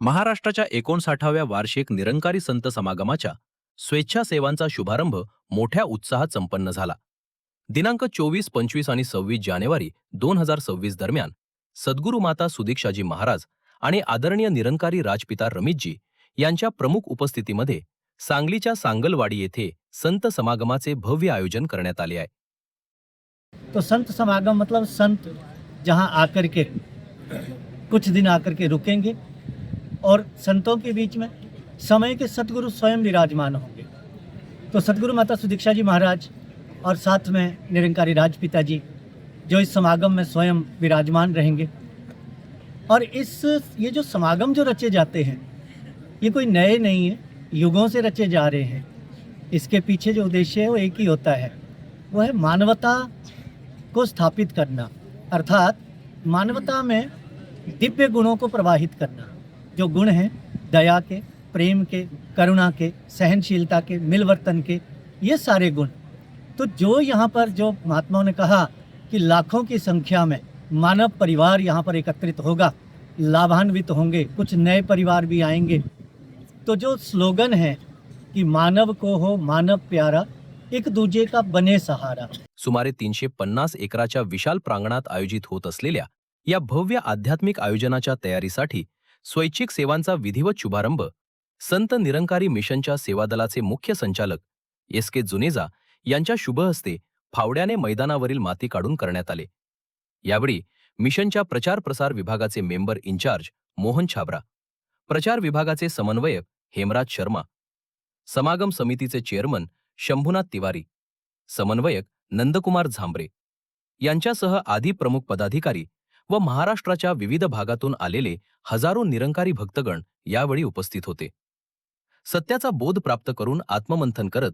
महाराष्ट्राच्या 59व्या वार्षिक निरंकारी संत समागमाच्या स्वेच्छासेवांचा शुभारंभ मोठ्या उत्साहात संपन्न झाला. दिनांक 24, 25 आणि 26 जानेवारी 2026 दरम्यान सद्गुरू माता सुदीक्षाजी महाराज आणि आदरणीय निरंकारी राजपिता रमेशजी यांच्या प्रमुख उपस्थितीमध्ये सांगलीच्या सांगलवाडी येथे संत समागमाचे भव्य आयोजन करण्यात आले आहे. तो संत समागम मतलब संत जहां आकर के कुछ दिन आकर के रुकेंगे और संतों के बीच में समय के सतगुरु स्वयं विराजमान होंगे. तो सतगुरु माता सुदीक्षा जी महाराज और साथ में निरंकारी राजपिता जी जो इस समागम में स्वयं विराजमान रहेंगे. और ये जो समागम जो रचे जाते हैं ये कोई नए नहीं है, युगों से रचे जा रहे हैं. इसके पीछे जो उद्देश्य है वो एक ही होता है, वो है मानवता को स्थापित करना, अर्थात मानवता में दिव्य गुणों को प्रवाहित करना. जो गुण हैं दया के, प्रेम के, करुणा के, सहनशीलता के, मिलवर्तन के, ये सारे गुण. तो जो यहाँ पर जो महात्माओं ने कहा कि लाखों की संख्या में मानव परिवार यहाँ पर एकत्रित होगा, लाभान्वित होंगे, कुछ नए परिवार भी आएंगे. तो जो स्लोगन है कि मानव को हो मानव प्यारा, एक दूजे का बने सहारा. सुमारे 350 एकराच्या विशाल प्रांगणात आयोजित होत असलेल्या या भव्य आध्यात्मिक आयोजनाच्या तयारीसाठी स्वैच्छिक सेवांचा विधिवत शुभारंभ संत निरंकारी मिशनच्या सेवादलाचे मुख्य संचालक एस.के. जुनेजा यांच्या शुभ हस्ते फावड्याने मैदानावरील माती काढून करण्यात आले. यावेळी मिशनच्या प्रचार प्रसार विभागाचे मेंबर इन्चार्ज मोहन छाबरा, प्रचार विभागाचे समन्वयक हेमराज शर्मा, समागम समितीचे चेअरमन शंभुनाथ तिवारी, समन्वयक नंदकुमार झांबरे यांच्यासह आदी प्रमुख पदाधिकारी व महाराष्ट्राच्या विविध भागातून आलेले हजारो निरंकारी भक्तगण यावेळी उपस्थित होते. सत्याचा बोध प्राप्त करून आत्ममंथन करत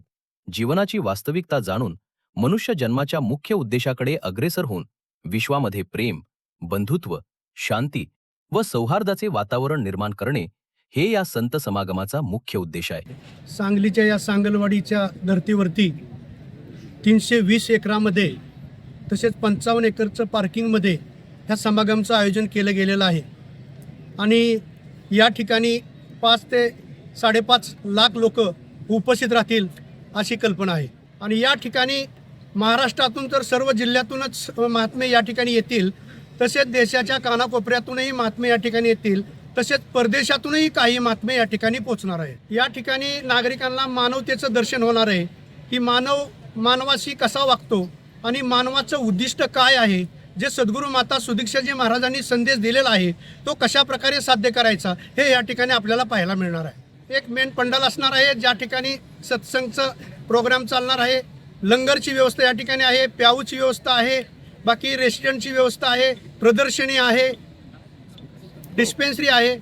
जीवनाची वास्तविकता जाणून मनुष्य जन्माच्या मुख्य उद्देशाकडे अग्रेसर होऊन विश्वामध्ये प्रेम, बंधुत्व, शांती व सौहार्दाचे वातावरण निर्माण करणे हे या संत समागमाचा मुख्य उद्देश आहे. सांगलीच्या या सांगलवाडीच्या धर्तीवरती 320 एकरामध्ये तसेच 55 एकरचं पार्किंगमध्ये ह्या समागमचं आयोजन केलं गेलेलं आहे. आणि या ठिकाणी 5 ते 5.5 लाख लोक उपस्थित राहतील अशी कल्पना आहे. आणि या ठिकाणी महाराष्ट्रातून तर सर्व जिल्ह्यातूनच महात्मे या ठिकाणी येतील, तसेच देशाच्या कानाकोपऱ्यातूनही महात्मे या ठिकाणी येतील, तसेच परदेशातूनही काही महात्मे या ठिकाणी पोहोचणार आहे. या ठिकाणी नागरिकांना मानवतेचं दर्शन होणार आहे की मानव मानवाशी कसा वागतो आणि मानवाचं उद्दिष्ट काय आहे, जे सद्गुरू माता सुदीक्षाजी महाराजांनी संदेश दिलेला आहे तो कशा प्रकारे साध्य करायचा हे या ठिकाणी आपल्याला पाहायला मिळणार आहे. एक मेन पंडाल असणार आहे ज्या ठिकाणी सत्संगचं प्रोग्राम चालणार आहे, लंगरची व्यवस्था या ठिकाणी आहे, प्याऊची व्यवस्था आहे, बाकी रेस्टॉरंटची व्यवस्था आहे, प्रदर्शनी आहे, डिस्पेन्सरी आहे.